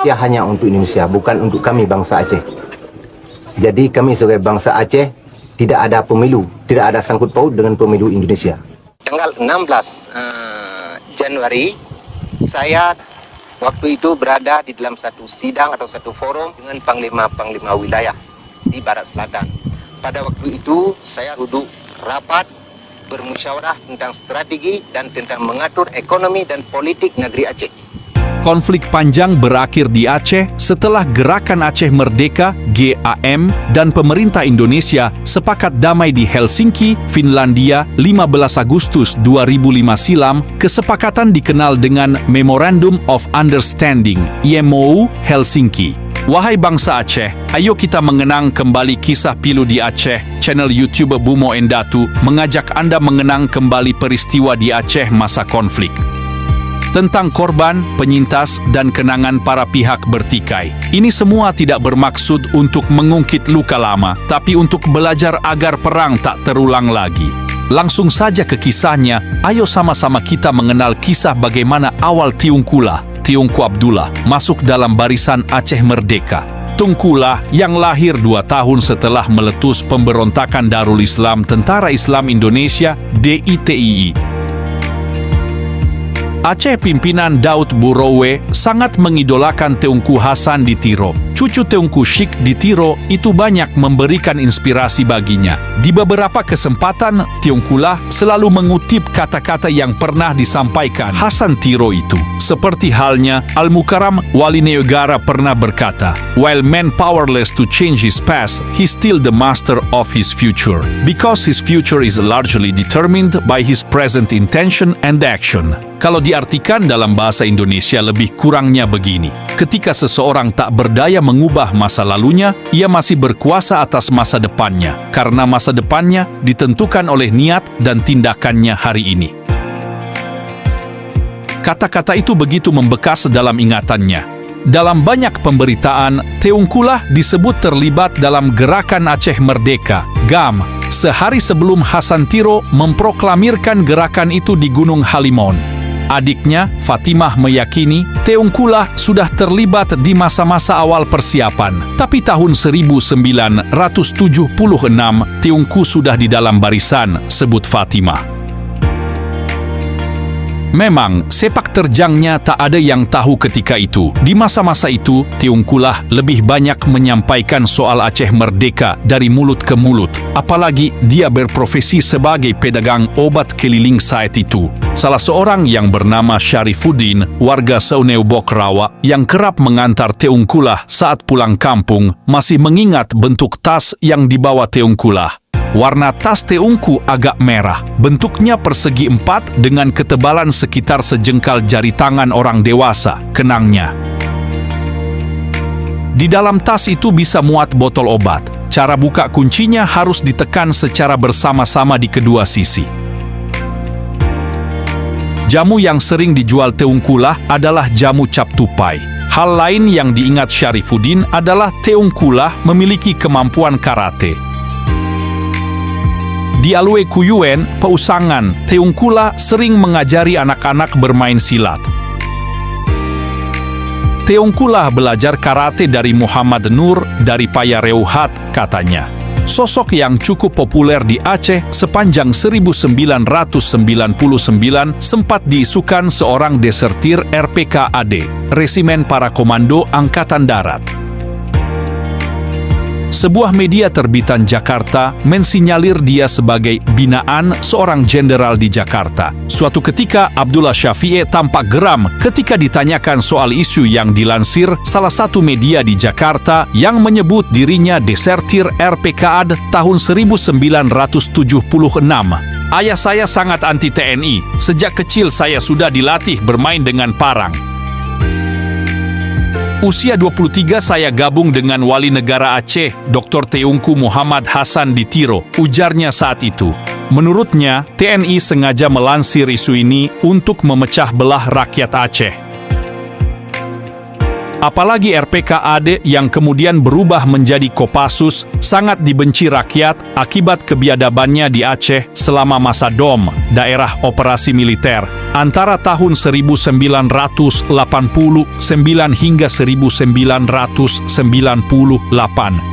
Ya hanya untuk Indonesia, bukan untuk kami bangsa Aceh. Jadi kami sebagai bangsa Aceh tidak ada pemilu, tidak ada sangkut paut dengan pemilu Indonesia. Tanggal 16 Januari, saya waktu itu berada di dalam satu sidang atau satu forum dengan panglima-panglima wilayah di Barat Selatan. Pada waktu itu saya duduk rapat bermusyawarah tentang strategi dan tentang mengatur ekonomi dan politik negeri Aceh. Konflik panjang berakhir di Aceh setelah Gerakan Aceh Merdeka (GAM) dan pemerintah Indonesia sepakat damai di Helsinki, Finlandia, 15 Agustus 2005 silam. Kesepakatan dikenal dengan Memorandum of Understanding (MOU) Helsinki. Wahai bangsa Aceh, ayo kita mengenang kembali kisah pilu di Aceh. Channel YouTube Bumo Endatu mengajak Anda mengenang kembali peristiwa di Aceh masa konflik. Tentang korban, penyintas, dan kenangan para pihak bertikai. Ini semua tidak bermaksud untuk mengungkit luka lama, tapi untuk belajar agar perang tak terulang lagi. Langsung saja ke kisahnya, ayo sama-sama kita mengenal kisah bagaimana awal Teungku Abdullah, masuk dalam barisan Aceh Merdeka. Teungkulah yang lahir 2 tahun setelah meletus pemberontakan Darul Islam Tentara Islam Indonesia (DITII). Aceh pimpinan Daud Burowe sangat mengidolakan Teungku Hasan di Tiro. Cucu Teungku Syik di Tiro itu banyak memberikan inspirasi baginya. Di beberapa kesempatan, Teungkulah selalu mengutip kata-kata yang pernah disampaikan Hasan Tiro itu. Seperti halnya Al-Mukarram Wali Negara pernah berkata, "While man powerless to change his past, he still the master of his future. Because his future is largely determined by his present intention and action." Kalau diartikan dalam bahasa Indonesia lebih kurangnya begini. Ketika seseorang tak berdaya mengubah masa lalunya, ia masih berkuasa atas masa depannya. Karena masa depannya ditentukan oleh niat dan tindakannya hari ini. Kata-kata itu begitu membekas dalam ingatannya. Dalam banyak pemberitaan, Teungkulah disebut terlibat dalam Gerakan Aceh Merdeka, GAM, sehari sebelum Hasan Tiro memproklamirkan gerakan itu di Gunung Halimon. Adiknya, Fatimah, meyakini Teungkulah sudah terlibat di masa-masa awal persiapan. Tapi tahun 1976, Teungku sudah di dalam barisan, sebut Fatimah. Memang, sepak terjangnya tak ada yang tahu ketika itu. Di masa-masa itu, Teungkulah lebih banyak menyampaikan soal Aceh Merdeka dari mulut ke mulut. Apalagi dia berprofesi sebagai pedagang obat keliling saat itu. Salah seorang yang bernama Syarifuddin, warga Seuneu Bokrawa, yang kerap mengantar Teungkulah saat pulang kampung, masih mengingat bentuk tas yang dibawa Teungkulah. Warna tas Teungku agak merah, bentuknya persegi 4 dengan ketebalan sekitar sejengkal jari tangan orang dewasa, kenangnya. Di dalam tas itu bisa muat botol obat. Cara buka kuncinya harus ditekan secara bersama-sama di kedua sisi. Jamu yang sering dijual Teungkulah adalah jamu cap tupai. Hal lain yang diingat Syarifuddin adalah Teungkulah memiliki kemampuan karate. Di Alue Kuyuen, Peusangan, Teungkulah sering mengajari anak-anak bermain silat. Teungkulah belajar karate dari Muhammad Nur dari Paya Reuhat, katanya. Sosok yang cukup populer di Aceh sepanjang 1999 sempat diisukan seorang desertir RPKAD, Resimen Para Komando Angkatan Darat. Sebuah media terbitan Jakarta mensinyalir dia sebagai binaan seorang jenderal di Jakarta. Suatu ketika, Abdullah Syafi'i tampak geram ketika ditanyakan soal isu yang dilansir salah satu media di Jakarta yang menyebut dirinya desertir RPKAD tahun 1976. "Ayah saya sangat anti TNI. Sejak kecil saya sudah dilatih bermain dengan parang. Usia 23 saya gabung dengan Wali Negara Aceh, Dr. Teungku Muhammad Hasan di Tiro," ujarnya saat itu. Menurutnya, TNI sengaja melansir isu ini untuk memecah belah rakyat Aceh. Apalagi RPKAD yang kemudian berubah menjadi Kopassus sangat dibenci rakyat akibat kebiadabannya di Aceh selama masa DOM, Daerah Operasi Militer, antara tahun 1989 hingga 1998.